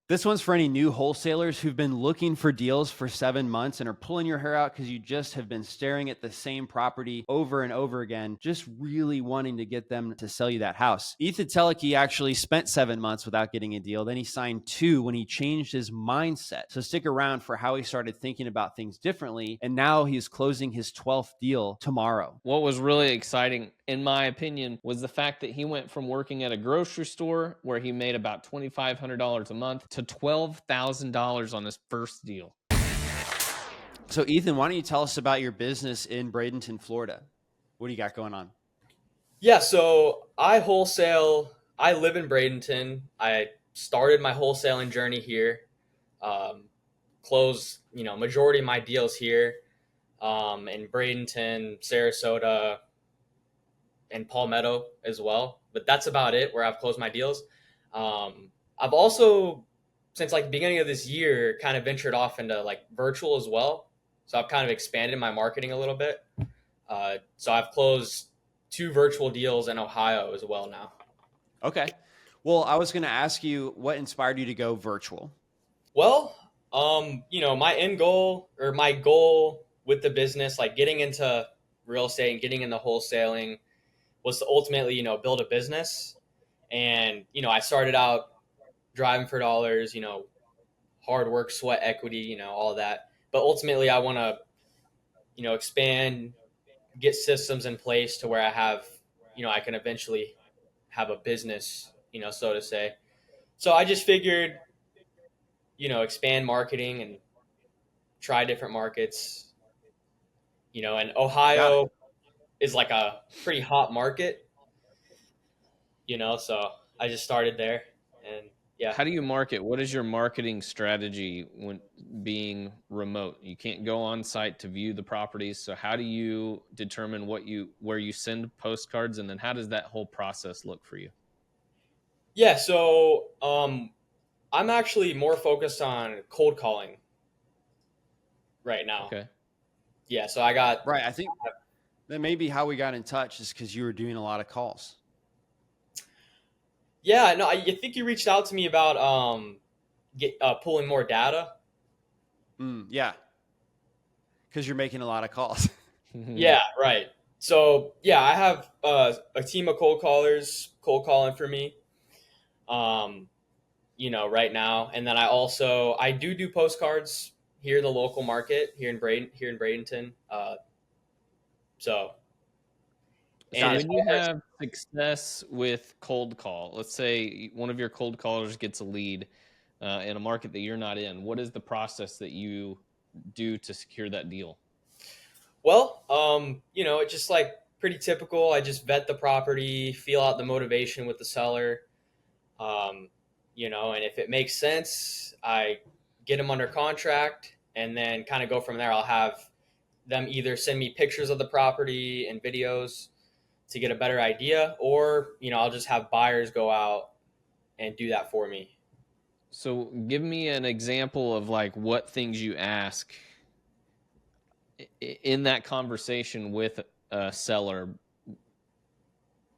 This one's for any new wholesalers who've been looking for deals for 7 months and are pulling your hair out because you just have been staring at the same property over and over again, just really wanting to get them to sell you that house. Ethan Teleky actually spent 7 months without getting a deal. Then he signed 2 when he changed his mindset. So stick around for how he started thinking about things differently. And now he's closing his 12th deal tomorrow. What was really exciting, in my opinion, was the fact that he went from working at a grocery store where he made about $2,500 a month to $12,000 on his first deal. So Ethan, why don't you tell us about your business in Bradenton, Florida? What do you got going on? Yeah, so I wholesale. I live in Bradenton. I started my wholesaling journey here. Close, majority of my deals here in Bradenton, Sarasota, and Palmetto as well. But that's about it where I've closed my deals. I've also, since like the beginning of this year, kind of ventured off into like virtual as well. So I've kind of expanded my marketing a little bit. So I've closed 2 virtual deals in Ohio as well now. Okay. Well, I was going to ask you what inspired you to go virtual. Well, my end goal or my goal with the business, like getting into real estate and getting into wholesaling, was to ultimately, build a business. And, I started out driving for dollars, hard work, sweat equity, all that. But ultimately I want to, expand, get systems in place to where I have, I can eventually have a business, so to say. So I just figured, expand marketing and try different markets, and Ohio is like a pretty hot market, so I just started there. And yeah. How do you market? What is your marketing strategy when being remote? You can't go on site to view the properties. So how do you determine where you send postcards, and then how does that whole process look for you? Yeah, so I'm actually more focused on cold calling right now. Okay. Yeah, so I got Right. I think that may be how we got in touch is because you were doing a lot of calls. yeah, no, I think you reached out to me about pulling more data. Yeah. Because you're making a lot of calls. Yeah, right. So yeah, I have a team of cold callers cold calling for me. Um, right now, and then I do postcards here in the local market here in Bradenton. So So and as when you far as have success with cold call, let's say one of your cold callers gets a lead in a market that you're not in, what is the process that you do to secure that deal? well, it's just like pretty typical. I just vet the property, feel out the motivation with the seller, um, and if it makes sense, I get them under contract, and then kind of go from there. I'll have them either send me pictures of the property and videos to get a better idea, or I'll just have buyers go out and do that for me. So give me an example of like what things you ask in that conversation with a seller.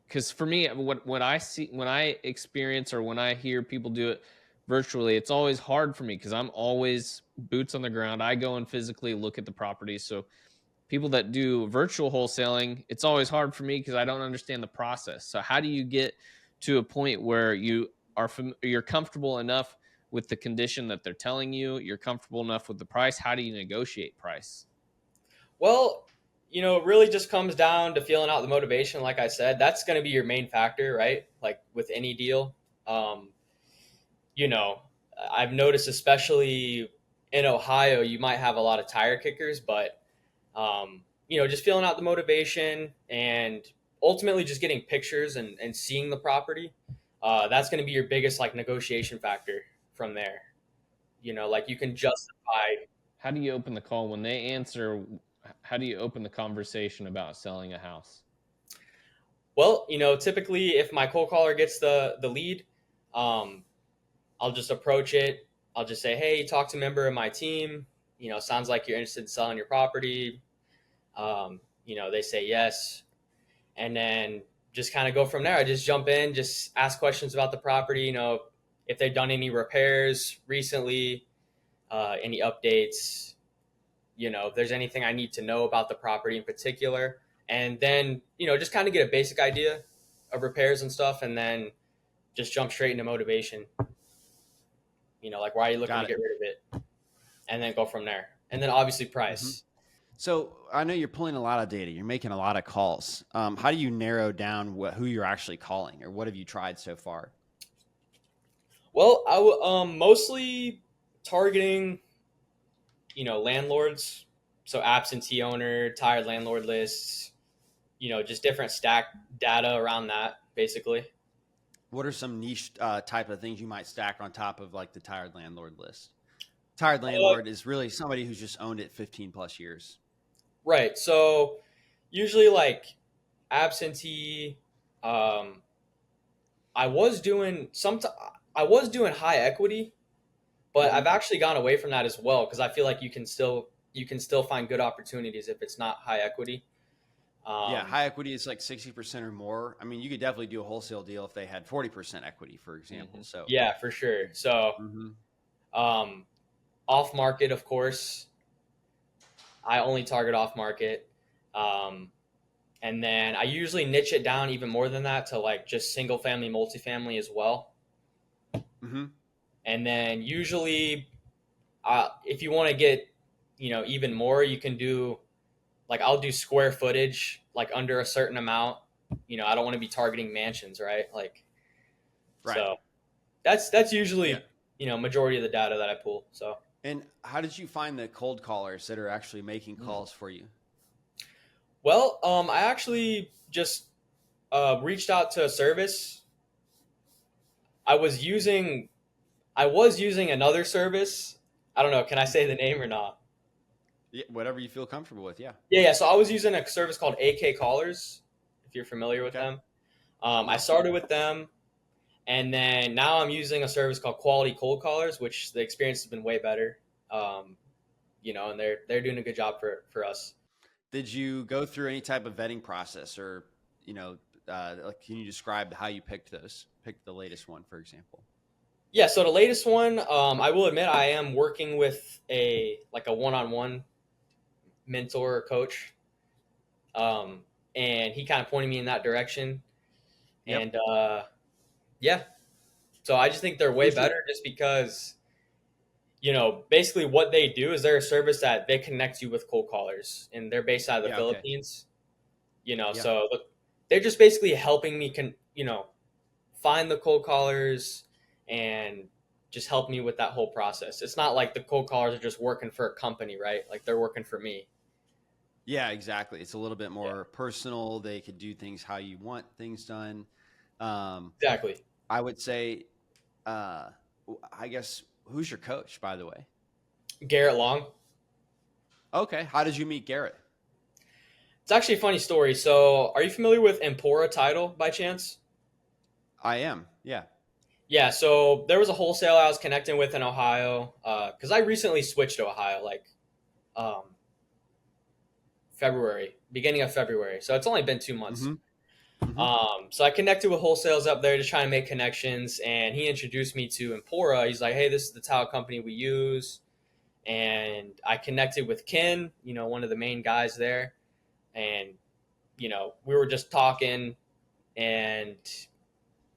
Because for me, what I see, when I experience or when I hear people do it virtually, it's always hard for me because I'm always boots on the ground. I go and physically look at the property. So people that do virtual wholesaling, it's always hard for me because I don't understand the process. So how do you get to a point where you're comfortable enough with the condition that they're telling you, you're comfortable enough with the price? How do you negotiate price? Well, it really just comes down to feeling out the motivation. Like I said, that's going to be your main factor, right? Like with any deal. Um, you know, I've noticed, especially in Ohio, you might have a lot of tire kickers, but, just feeling out the motivation and ultimately just getting pictures and seeing the property. That's going to be your biggest like negotiation factor from there. Like you can justify. How do you open the call when they answer? How do you open the conversation about selling a house? Well, typically if my cold caller gets the lead, um, I'll just approach it. I'll just say, hey, talk to a member of my team. Sounds like you're interested in selling your property. They say yes. And then just kind of go from there. I just jump in, just ask questions about the property, if they've done any repairs recently, any updates, if there's anything I need to know about the property in particular. And then, just kind of get a basic idea of repairs and stuff, and then just jump straight into motivation. Like, why are you looking to get rid of it? And then go from there. And then obviously price. Mm-hmm. So I know you're pulling a lot of data. You're making a lot of calls. How do you narrow down who you're actually calling, or what have you tried so far? Well, mostly targeting, landlords. So absentee owner, tired landlord lists, just different stack data around that, basically. What are some niche type of things you might stack on top of like the tired landlord list? Tired landlord is really somebody who's just owned it 15 plus years. Right. So usually like absentee, I was doing high equity, but I've actually gone away from that as well, because I feel like you can still find good opportunities if it's not high equity. High equity is like 60% or more. I mean, you could definitely do a wholesale deal if they had 40% equity, for example. So yeah, for sure. So off market, of course, I only target off market. And then I usually niche it down even more than that to like just single family, multifamily as well. Mm-hmm. And then usually, if you want to get, even more, you can do, like, I'll do square footage, like under a certain amount. I don't want to be targeting mansions, right? Like, right. So that's usually, majority of the data that I pull. So. And how did you find the cold callers that are actually making calls for you? Well, I actually just reached out to a service. I was using another service. I don't know. Can I say the name or not? Yeah, whatever you feel comfortable with. Yeah. Yeah. So I was using a service called AK Callers, if you're familiar with them. I started with them, and then now I'm using a service called Quality Cold Callers, which the experience has been way better. And they're doing a good job for us. Did you go through any type of vetting process, or can you describe how you picked the latest one, for example? Yeah, so the latest one, I will admit I am working with a one-on-one mentor or coach, and he kind of pointed me in that direction. Yep. And so I just think they're way better, just because basically what they do is they're a service that they connect you with cold callers, and they're based out of the Philippines. So they're just basically helping me find the cold callers and just help me with that whole process. It's not like the cold callers are just working for a company, right? Like, they're working for me. Yeah, exactly. It's a little bit more personal. They could do things how you want things done. Exactly. I would say, I guess, who's your coach, by the way? Garrett Long. Okay. How did you meet Garrett? It's actually a funny story. So are you familiar with Empora Title by chance? I am. Yeah. Yeah. So there was a wholesaler I was connecting with in Ohio, because I recently switched to Ohio, like beginning of February. So it's only been 2 months. Mm-hmm. Mm-hmm. So I connected with wholesalers up there to try and make connections, and he introduced me to Empora. He's like, hey, this is the tile company we use. And I connected with Ken, one of the main guys there. And, we were just talking, and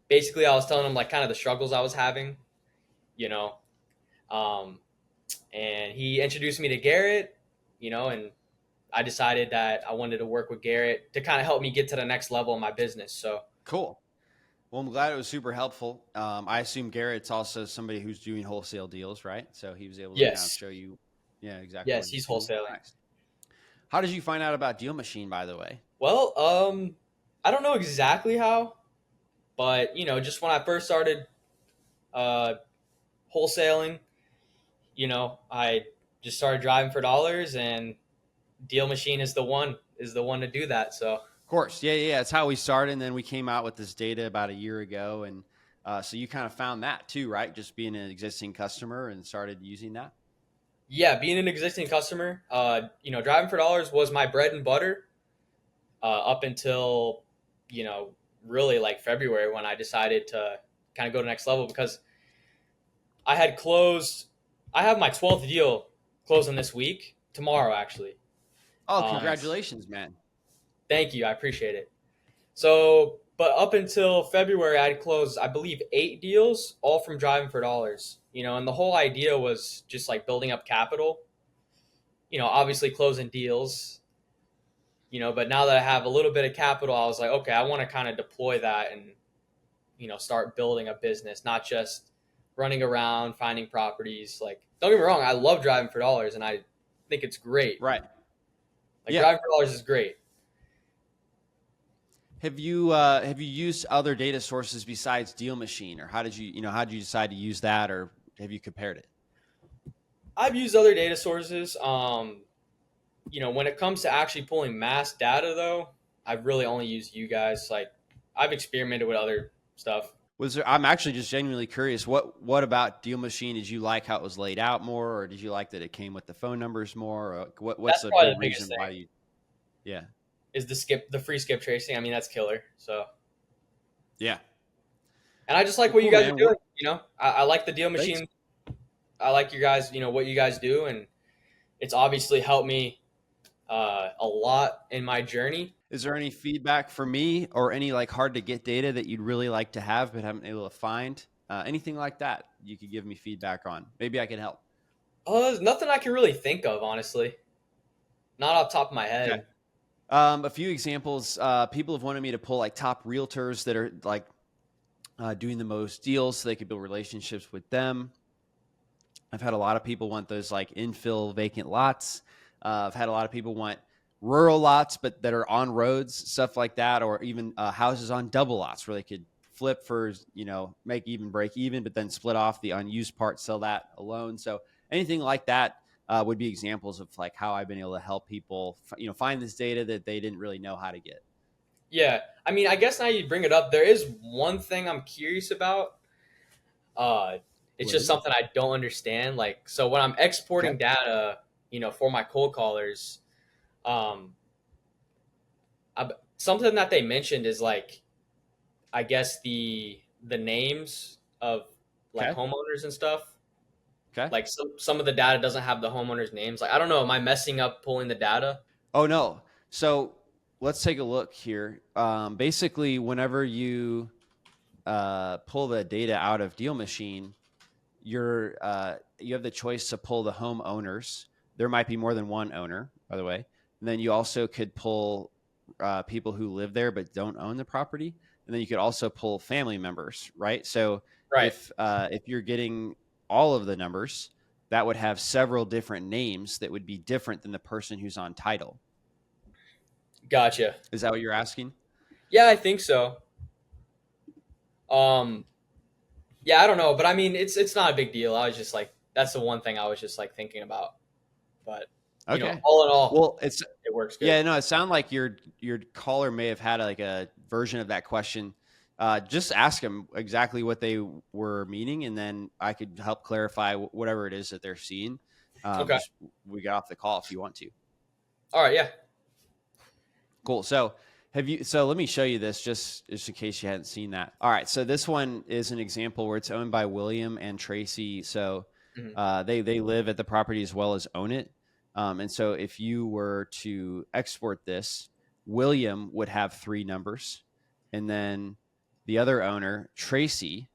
basically I was telling him like kind of the struggles I was having, and he introduced me to Garrett, and I decided that I wanted to work with Garrett to kind of help me get to the next level in my business. So cool. Well, I'm glad it was super helpful. I assume Garrett's also somebody who's doing wholesale deals, right? So he was able to kind of show you. Yeah, exactly. Yes, he's wholesaling. Nice. How did you find out about DealMachine, by the way? Well, I don't know exactly how, but just when I first started wholesaling, I just started driving for dollars, and DealMachine is the one to do that. So of course, yeah, it's how we started, and then we came out with this data about a year ago, and so you kind of found that too, right? Just being an existing customer and started using that. Yeah, being an existing customer, driving for dollars was my bread and butter up until, really like February, when I decided to kind of go to the next level, because I had closed. I have my 12th deal closing this week, tomorrow actually. Oh, Nice. congratulations, man. Thank you, I appreciate it. So, but up until February, I'd closed, I believe, 8 deals, all from driving for dollars. And the whole idea was just like building up capital. Obviously closing deals. But now that I have a little bit of capital, I was like, okay, I want to kind of deploy that and start building a business, not just running around finding properties. Like, don't get me wrong, I love driving for dollars, and I think it's great. Right. Like, Yeah. driving for dollars is great. Have you used other data sources besides DealMachine, or how did you decide to use that, or have you compared it? I've used other data sources. When it comes to actually pulling mass data, though, I've really only used you guys. Like, I've experimented with other stuff. I'm actually just genuinely curious. What about DealMachine did you like? How it was laid out more, or did you like that it came with the phone numbers more? Or what's That's the probably big the biggest reason thing. why you? Yeah. Is the free skip tracing? I mean, that's killer. So, Yeah. and I just like Well, what you cool, guys man. are doing. I like the deal Thanks. machine. I like you guys. What you guys do, and it's obviously helped me a lot in my journey. Is there any feedback for me, or any like hard to get data that you'd really like to have but haven't been able to find? Anything like that you could give me feedback on? Maybe I can help. There's nothing I can really think of, honestly. Not off the top of my head. Okay. A few examples. People have wanted me to pull like top realtors that are like doing the most deals, so they could build relationships with them. I've had a lot of people want those like infill vacant lots. I've had a lot of people want rural lots, but that are on roads, stuff like that, or even houses on double lots where they could flip for, make even, break even, but then split off the unused part, sell that alone. So anything like that would be examples of like how I've been able to help people, find this data that they didn't really know how to get. Yeah, I mean, I guess now you bring it up, there is one thing I'm curious about. It's just something I don't understand. Like, so when I'm exporting data, for my cold callers, something that they mentioned is like, I guess the names of like homeowners and stuff. Okay. Like some of the data doesn't have the homeowners' names. Like, I don't know, am I messing up pulling the data? Oh, no. So let's take a look here. Basically, whenever you pull the data out of DealMachine, you have the choice to pull the homeowners. There might be more than one owner, by the way. And then you also could pull people who live there but don't own the property. And then you could also pull family members, right? So Right. if you're getting all of the numbers, that would have several different names that would be different than the person who's on title. Gotcha. Is that what you're asking? Yeah, I think so. Yeah, I don't know, but I mean, it's not a big deal. I was just like, that's the one thing I was just like thinking about. But Okay. all in all, Well, it works good. yeah, no, it sounded like your caller may have had like a version of that question. Just ask them exactly what they were meaning, and then I could help clarify whatever it is that they're seeing. Okay. We got off the call if you want to. All right. Yeah. Cool. So let me show you this just in case you hadn't seen that. All right. So this one is an example where it's owned by William and Tracy. So they live at the property as well as own it. And so if you were to export this, William would have 3 numbers. And then the other owner, Tracy,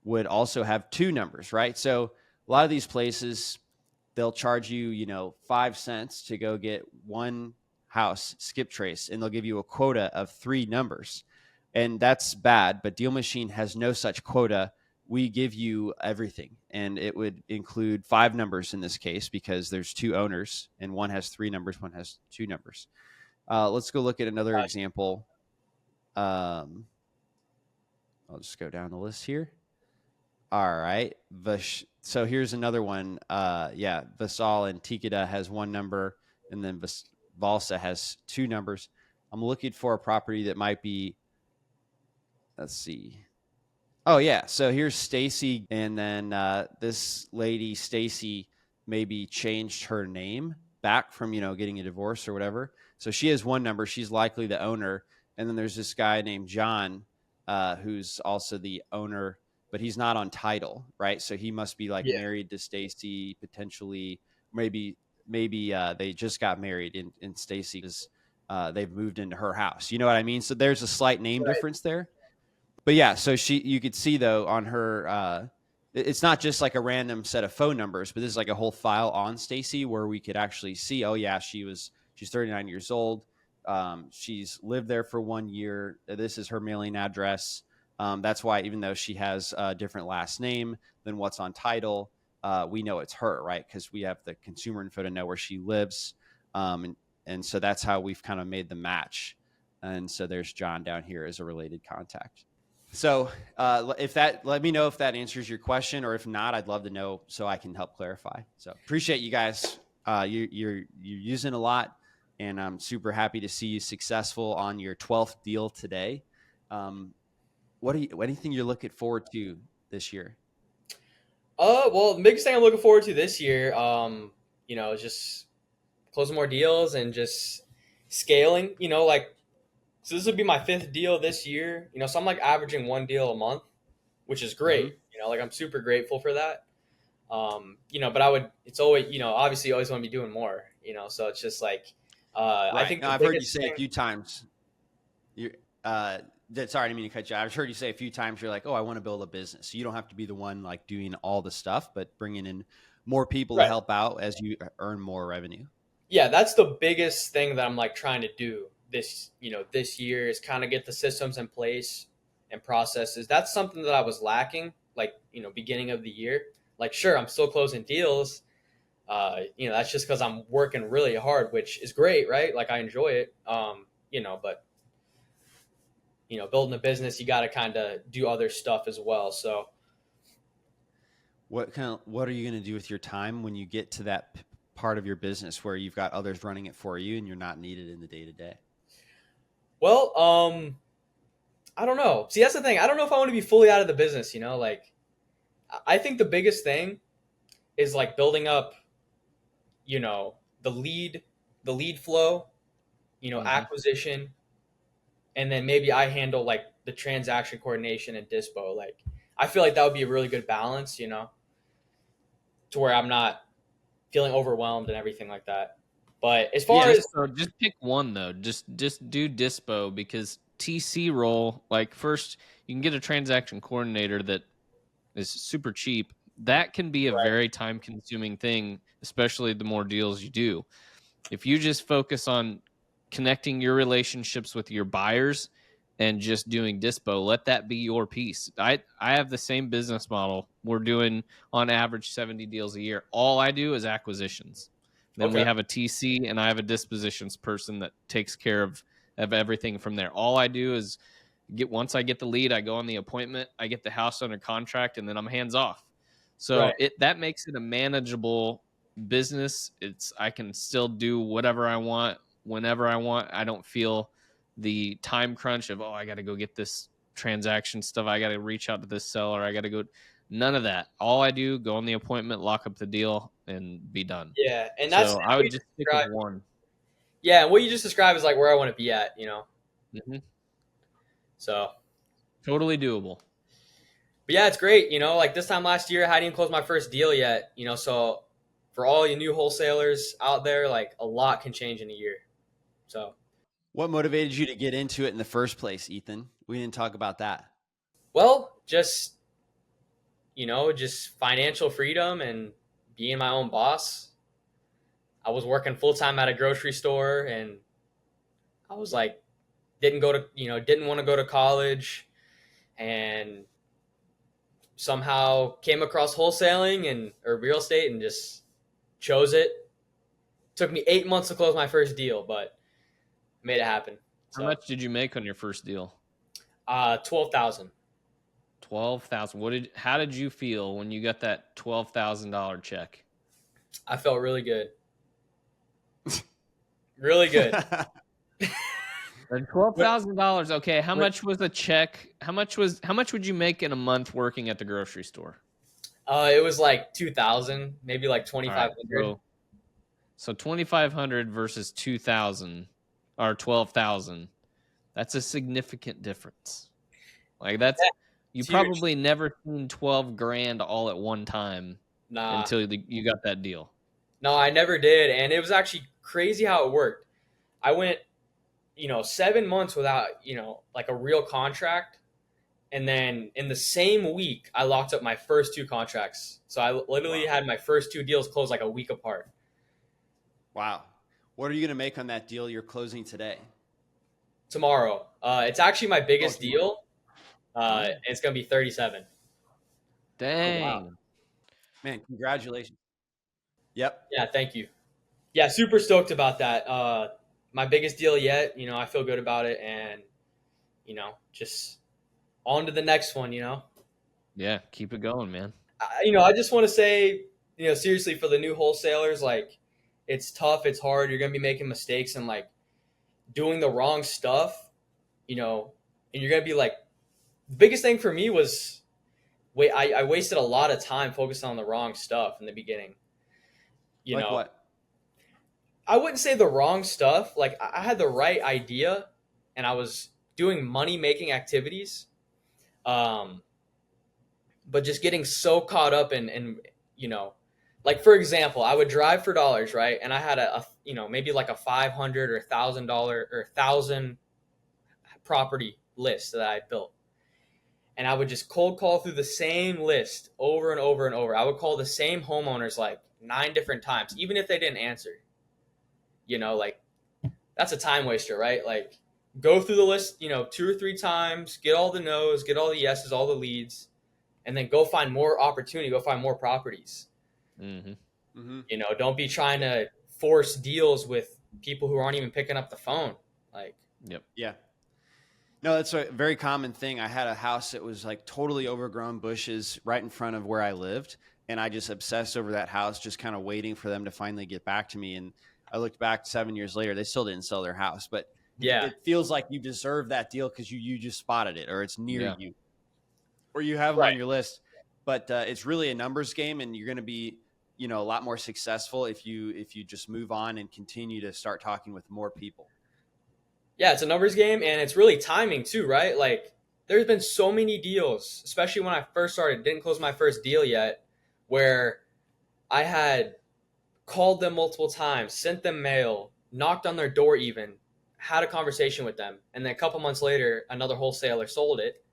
would also have 2 numbers, right? So a lot of these places, they'll charge you, 5 cents to go get one house skip trace, and they'll give you a quota of 3 numbers. And that's bad, but DealMachine has no such quota. We give you everything, and it would include 5 numbers in this case because there's 2 owners, and one has 3 numbers, one has 2 numbers. Let's go look at another example. I'll just go down the list here. All right. So here's another one. Vasal and Tikida has 1 number, and then Valsa has 2 numbers. I'm looking for a property that might be, let's see. Oh yeah. So here's Stacy. And then this lady, Stacy, maybe changed her name back from, getting a divorce or whatever. So she has 1 number. She's likely the owner. And then there's this guy named John, who's also the owner. but he's not on title, right? So he must be like Yeah. married to Stacy, potentially. Maybe they just got married, in Stacy is they've moved into her house. You know what I mean? So there's a slight name Right. difference there. But yeah, so you could see though on her, it's not just like a random set of phone numbers, but this is like a whole file on Stacy where we could actually see, oh yeah, she's 39 years old. She's lived there for 1 year. This is her mailing address. That's why even though she has a different last name than what's on title, we know it's her, right? Because we have the consumer info to know where she lives. And so that's how we've kind of made the match. And so there's John down here as a related contact. So let me know if that answers your question, or if not, I'd love to know so I can help clarify. So appreciate you guys. You're using a lot, and I'm super happy to see you successful on your 12th deal today. Anything you're looking forward to this year? Well, the biggest thing I'm looking forward to this year, is just closing more deals and just scaling. So this would be my 5th deal this year. So I'm like averaging 1 deal a month, which is great. I'm super grateful for that. But it's always, obviously you always want to be doing more, so it's just like, Right. I think I've heard you say a few times, sorry, I didn't mean to cut you out. I've heard you say a few times, you're like, oh, I want to build a business. So you don't have to be the one like doing all the stuff, but bringing in more people to help out as you earn more revenue. Yeah, that's the biggest thing that I'm like trying to do this year is kind of get the systems in place and processes. That's something that I was lacking, like, beginning of the year. Like, sure, I'm still closing deals. That's just because I'm working really hard, which is great, right? Like, I enjoy it. But building a business, you got to kind of do other stuff as well. So what are you going to do with your time when you get to that part of your business where you've got others running it for you and you're not needed in the day-to-day? Well, I don't know. See, that's the thing. I don't know if I want to be fully out of the business, like, I think the biggest thing is like building up, the lead flow, acquisition, and then maybe I handle like the transaction coordination and dispo. Like, I feel like that would be a really good balance, to where I'm not feeling overwhelmed and everything like that. But as far as just pick one though, just do dispo, because TC role, like, first you can get a transaction coordinator that is super cheap. That can be a very time consuming thing, especially the more deals you do. If you just focus on connecting your relationships with your buyers and just doing dispo, let that be your piece. I have the same business model. We're doing on average 70 deals a year. All I do is acquisitions. Then we have a TC and I have a dispositions person that takes care of everything from there. All I do is once I get the lead, I go on the appointment, I get the house under contract, and then I'm hands off. So that makes it a manageable business. I can still do whatever I want, whenever I want. I don't feel the time crunch of, I got to go get this transaction stuff. I got to reach out to this seller. I got to go. None of that. All I do, go on the appointment, lock up the deal, and be done. Yeah, and that's I would just stick with one. Yeah, and what you just described is like where I want to be at, So totally doable. But yeah, it's great. Like this time last year, I hadn't even closed my first deal yet. So for all you new wholesalers out there, like, a lot can change in a year. So what motivated you to get into it in the first place, Ethan? We didn't talk about that. Well, just financial freedom and being my own boss. I was working full time at a grocery store, and I was like, didn't want to go to college, and somehow came across wholesaling or real estate and just chose it. Took me 8 months to close my first deal, but made it happen. How much did you make on your first deal? 12,000. 12,000. How did you feel when you got that $12,000 check? I felt really good. Really good. And $12,000. Okay, how much was the check? How much would you make in a month working at the grocery store? It was like 2,000, maybe like 2,500. Right, so 2,500 versus 2,000 or 12,000. That's a significant difference. Like, that's You It's huge. probably never seen 12 grand all at one time Nah. until you got that deal. No, I never did. And it was actually crazy how it worked. I went, 7 months without, like a real contract. And then in the same week, I locked up my first 2 contracts. So I literally had my first 2 deals closed like a week apart. Wow. What are you going to make on that deal you're closing today? Tomorrow. It's actually my biggest deal. It's going to be 37. Dang. Oh, wow. Man, congratulations. Yep. Yeah, thank you. Yeah, super stoked about that. My biggest deal yet. I feel good about it, and just on to the next one. Yeah, keep it going, man. I just want to say, seriously, for the new wholesalers, like, it's tough, it's hard. You're gonna be making mistakes and like doing the wrong stuff, and you're gonna be like, the biggest thing for me was, I wasted a lot of time focusing on the wrong stuff in the beginning. Like what? I wouldn't say the wrong stuff. Like, I had the right idea, and I was doing money making activities, but just getting so caught up in like, for example, I would drive for dollars, right? And I had a maybe like a $500 or $1,000 or 1,000 property list that I built, and I would just cold call through the same list over and over and over. I would call the same homeowners like 9 different times, even if they didn't answer. Like, that's a time waster, right? Like, go through the list, 2 or 3 times, get all the no's, get all the yeses, all the leads, and then go find more opportunity, go find more properties. Mm-hmm. Mm-hmm. Don't be trying to force deals with people who aren't even picking up the phone. Like, Yep. Yeah. No, that's a very common thing. I had a house that was like totally overgrown bushes right in front of where I lived. And I just obsessed over that house, just kind of waiting for them to finally get back to me. And I looked back 7 years later, they still didn't sell their house, but yeah, it feels like you deserve that deal because you just spotted it, or it's near you, or you have them Right. on your list. But it's really a numbers game, and you're going to be, a lot more successful if you just move on and continue to start talking with more people. Yeah, it's a numbers game, and it's really timing too, right? Like, there's been so many deals, especially when I first started, didn't close my first deal yet, where I had called them multiple times, sent them mail, knocked on their door even, had a conversation with them, and then a couple months later, another wholesaler sold it.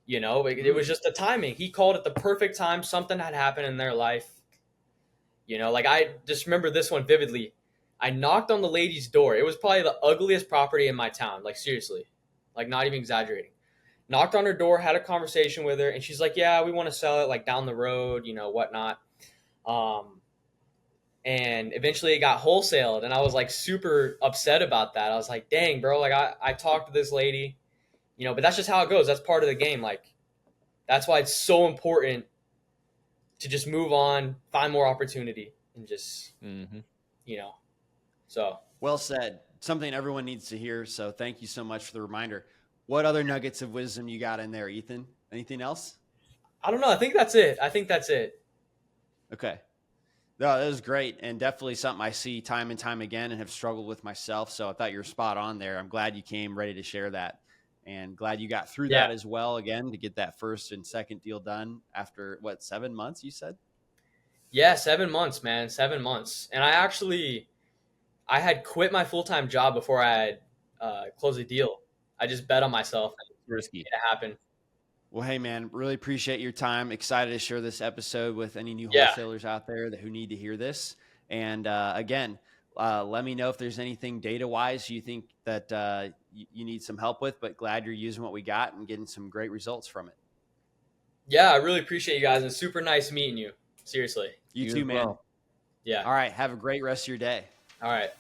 It was just the timing. He called at the perfect time. Something had happened in their life. Like, I just remember this one vividly. I knocked on the lady's door. It was probably the ugliest property in my town. Like, seriously, like, not even exaggerating. Knocked on her door, had a conversation with her, and she's like, yeah, we want to sell it, like, down the road, whatnot. And eventually it got wholesaled, and I was like super upset about that. I was like, dang, bro, like, I talked to this lady, but that's just how it goes. That's part of the game. Like, that's why it's so important to just move on, find more opportunity, and just, so. Well said. Something everyone needs to hear. So thank you so much for the reminder. What other nuggets of wisdom you got in there, Ethan? Anything else? I don't know. I think that's it. Okay. No, that was great, and definitely something I see time and time again and have struggled with myself. So I thought you were spot on there. I'm glad you came ready to share that, and glad you got through that as well, again, to get that first and second deal done after, 7 months, you said? Yeah, 7 months, man. 7 months. And I had quit my full-time job before I had closed a deal. I just bet on myself. Risky. It happened. Well, hey, man, really appreciate your time. Excited to share this episode with any new wholesalers out there who need to hear this. And again, let me know if there's anything data-wise you think that you need some help with, but glad you're using what we got and getting some great results from it. Yeah, I really appreciate you guys. It's super nice meeting you. Seriously. You too, man. Yeah. All right. Have a great rest of your day. All right.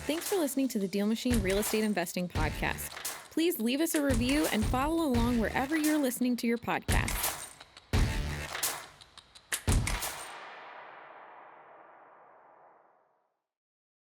Thanks for listening to the DealMachine Real Estate Investing Podcast. Please leave us a review and follow along wherever you're listening to your podcast.